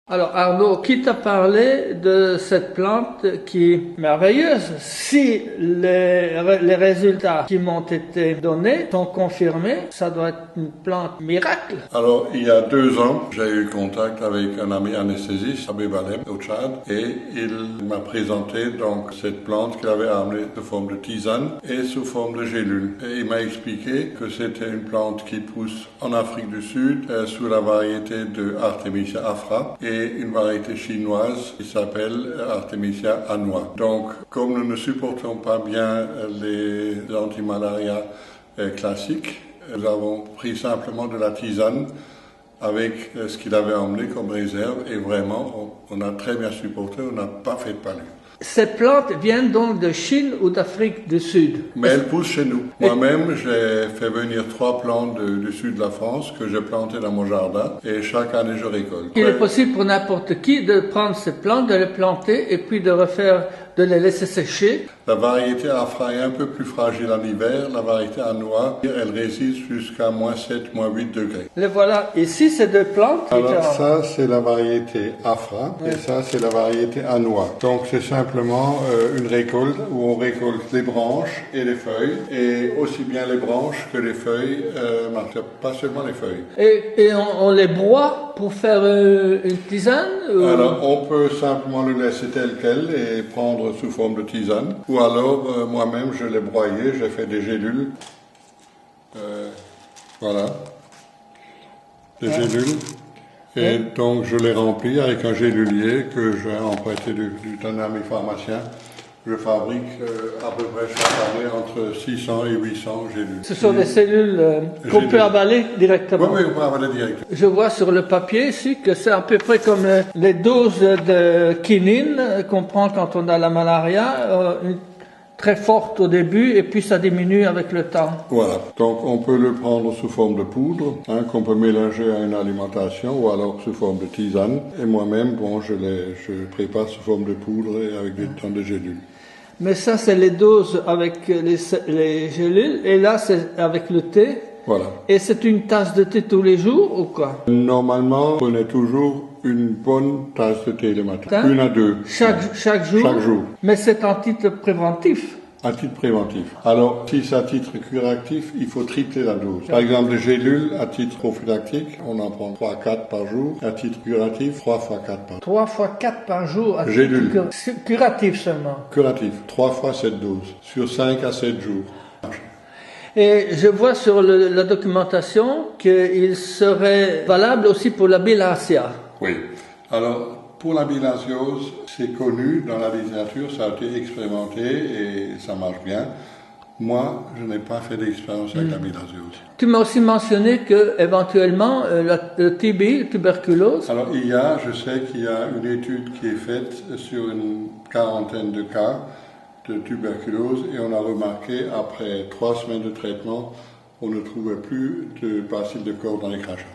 Alors Arnaud, qui t'a parlé de cette plante qui est merveilleuse? Si les résultats qui m'ont été donnés sont confirmés, ça doit être une plante miracle. Alors, il y a 2 ans, j'ai eu contact avec un ami anesthésiste à Bébalem, au Tchad, et il m'a présenté donc cette plante qu'il avait amenée sous forme de tisane et sous forme de gélule. Et il m'a expliqué que c'était une plante qui pousse en Afrique du Sud sous la variété de Artemisia afra et une variété chinoise qui s'appelle Artemisia annua. Donc, comme nous ne supportons pas bien les antimalarias classiques, nous avons pris simplement de la tisane avec ce qu'il avait emmené comme réserve et vraiment, on a très bien supporté, on n'a pas fait de palu. Ces plantes viennent donc de Chine ou d'Afrique du Sud? Mais elles poussent chez nous. Moi-même, j'ai fait venir 3 plantes du sud de la France que j'ai plantées dans mon jardin et chaque année je récolte. Il est possible pour n'importe qui de prendre ces plantes, de les planter et puis de les laisser sécher. La variété afra est un peu plus fragile en hiver, la variété annua, elle résiste jusqu'à -7, -8 degrés. Les voilà. Ici, ces deux plantes. Alors ça, c'est la variété afra et ça, c'est la variété annua. Donc c'est simplement une récolte où on récolte les branches et les feuilles, et aussi bien les branches que les feuilles, pas seulement les feuilles. Et on les broie pour faire une tisane? Alors on peut simplement le laisser tel quel et prendre sous forme de tisane. Ou alors, moi-même, je l'ai broyé, j'ai fait des gélules. Voilà. Des gélules. Et donc, je l'ai rempli avec un gélulier que j'ai emprunté d'un ami pharmacien. Je fabrique à peu près chaque année entre 600 et 800 gélules. Ce sont des cellules qu'on peut avaler directement? Oui, on peut avaler directement. Je vois sur le papier ici que c'est à peu près comme les doses de quinine qu'on prend quand on a la malaria, très forte au début et puis ça diminue avec le temps. Voilà, donc on peut le prendre sous forme de poudre, qu'on peut mélanger à une alimentation ou alors sous forme de tisane. Et moi-même, je prépare sous forme de poudre et avec des temps de gélules. Mais ça, c'est les doses avec les gélules, et là, c'est avec le thé. Voilà. Et c'est une tasse de thé tous les jours ou quoi? Normalement, on prenez toujours une bonne tasse de thé le matin. 1 à 2. Chaque jour? Chaque jour. Mais c'est en titre préventif? À titre préventif. Alors, si c'est à titre curatif, il faut tripler la dose. Par exemple, les gélules, à titre prophylactique, on en prend 3 à 4 par jour. À titre curatif, 3 fois 4 par jour. 3 fois 4 par jour? À gélules. Titre curatif seulement? Curatif. 3 fois cette dose. Sur 5 à 7 jours. Et je vois sur la documentation qu'il serait valable aussi pour la bilharzia. Oui. Alors, pour la bilharziose, c'est connu dans la littérature, ça a été expérimenté et ça marche bien. Moi, je n'ai pas fait d'expérience avec la bilharziose. Tu m'as aussi mentionné que éventuellement le TB, tuberculose. Alors je sais qu'il y a une étude qui est faite sur une 40aine de cas de tuberculose et on a remarqué après 3 semaines de traitement, on ne trouvait plus de bacilles de corps dans les crachats.